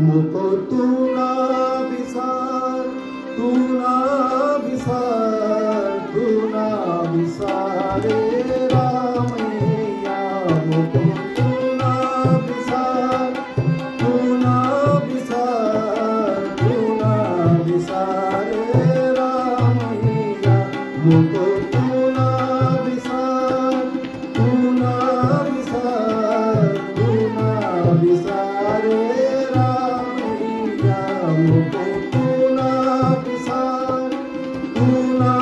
मुको तू ना विसार, तू ना विसार, तू ना विसारे रामैया। मुको तू ना विसार, तू ना विसार, तू ना विसारे रामैया। मुको तू ना विसार, तू ना विसार, तू ना विसारे मुको तू ना विसार, तू ना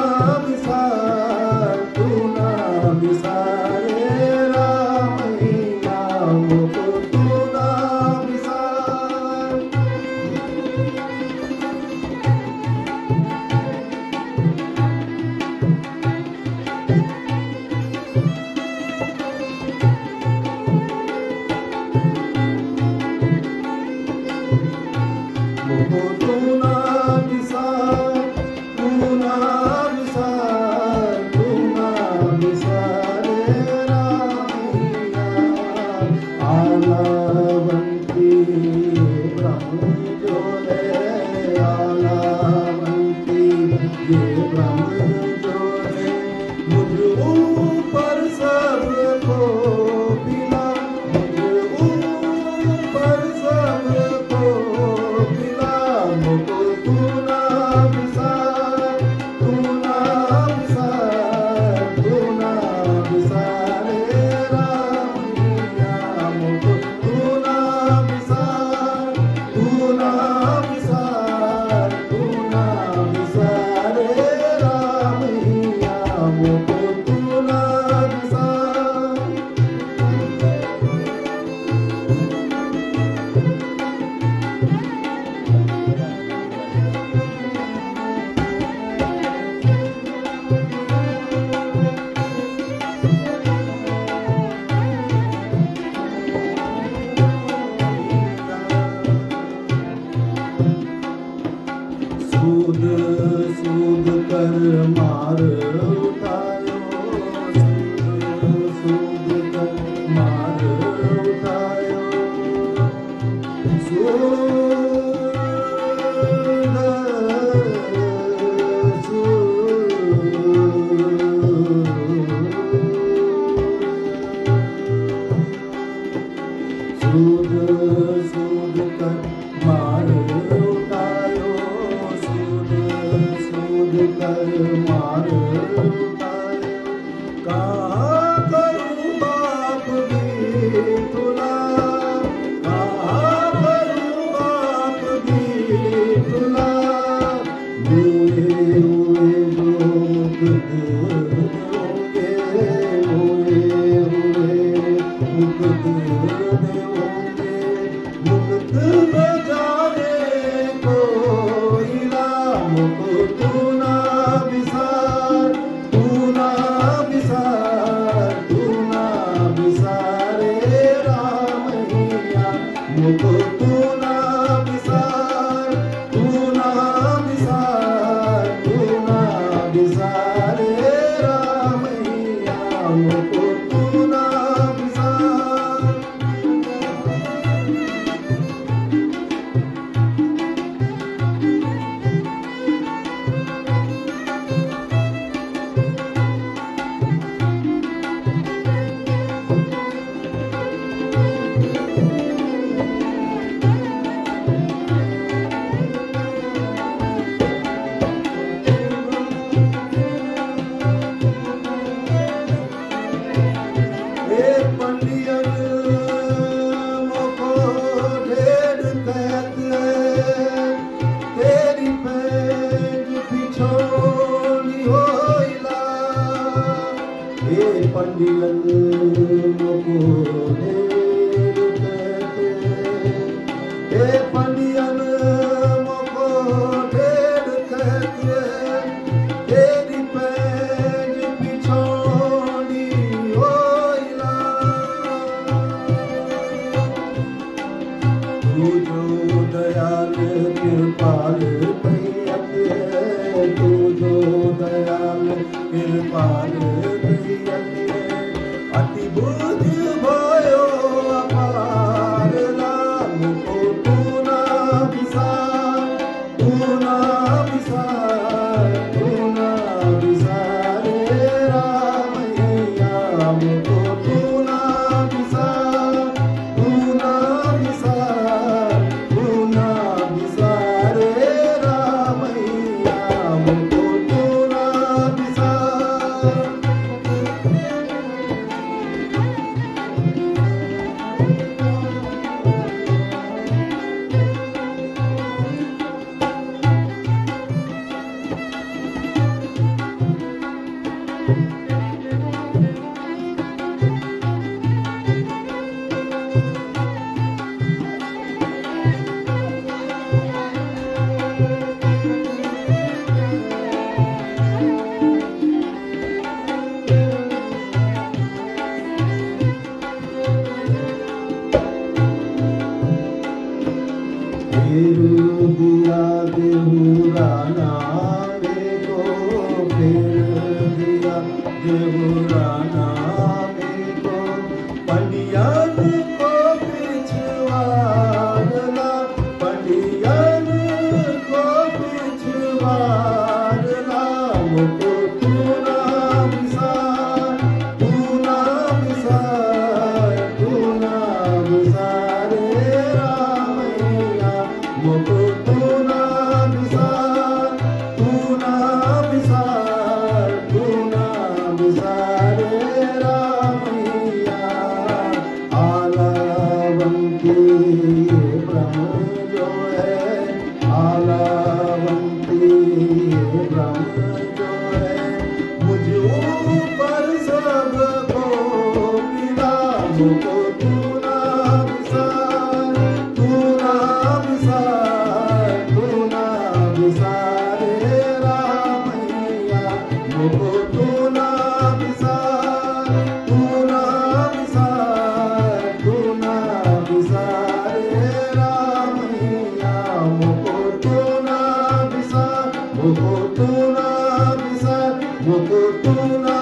विसार, तू ना विसारे रामैया। मुको तू ना विसार। मुको तू ना विसार, तू ना विसार, तू ना विसारे रामैया। आलावंती ब्रह्म ज्योले, आलावंती ये ब्रह्म ज्योले। मुझ ऊपर सबको पिला, मुझ ऊपर सबको पिला। मुको तू ना विसार, तू ना विसार, तू ना विसारे रामैया। मुको तू ना विसार, तू ना विसार, तू ना विसारे रामैया। मुको तू ना विसार। सूद सूद कर मार उठायो, सूद सूद कर मार उठायो। सूद सूद सूद कर मार उठायो, सूद सूद कर मार उठायो। कहाँ करूँ बाप भी तुला, कहाँ करूँ बाप भी तुला। हुए हुए जो मुक्त होंगे, हुए हुए मुक्त होंगे। मुक्त न जाने कोई ना। मुको तू ना विसार, तू ना विसार, तू ना विसारे रामैया। मुको तू ना विसार, तू ना विसार, तू ना विसारे रामैया। मुको तू ना विसार। तू जो दयाल कृपाल दैयत है, तू जो दयाल कृपाल दैयत है। अति बुद्धि भयो अपार राम को तू ना विसार, तू ना विसार, तू ना विसारे रामैया मुझको तू ना विसार, तू ना विसार, तू ना विसारे रामैया मुझको तू ना विसार। फेर दिया देहुरा नामे को, फेर दिया देहुरा नामे को। पंडियन को पिछवाड़ना, पंडियन को पिछवाड़ना मुझको तू ना विसार, तू ना विसार, तू ना विसारे रामैया मुझको तू ना विसार, तू ना विसार, तू ना विसारे रामैया। आलावंती ये ब्रह्म जो है, आलावंती ये ब्रह्म जो है। मुझ ऊपर सबको गिरा मुझको तू ना विसार, तू ना विसार, तू ना विसारे रामैया मुझको तू ना विसार, तू ना विसार, तू ना विसारे रामैया मुझको तू ना विसार, मुझको तू ना विसार, मुझको तू ना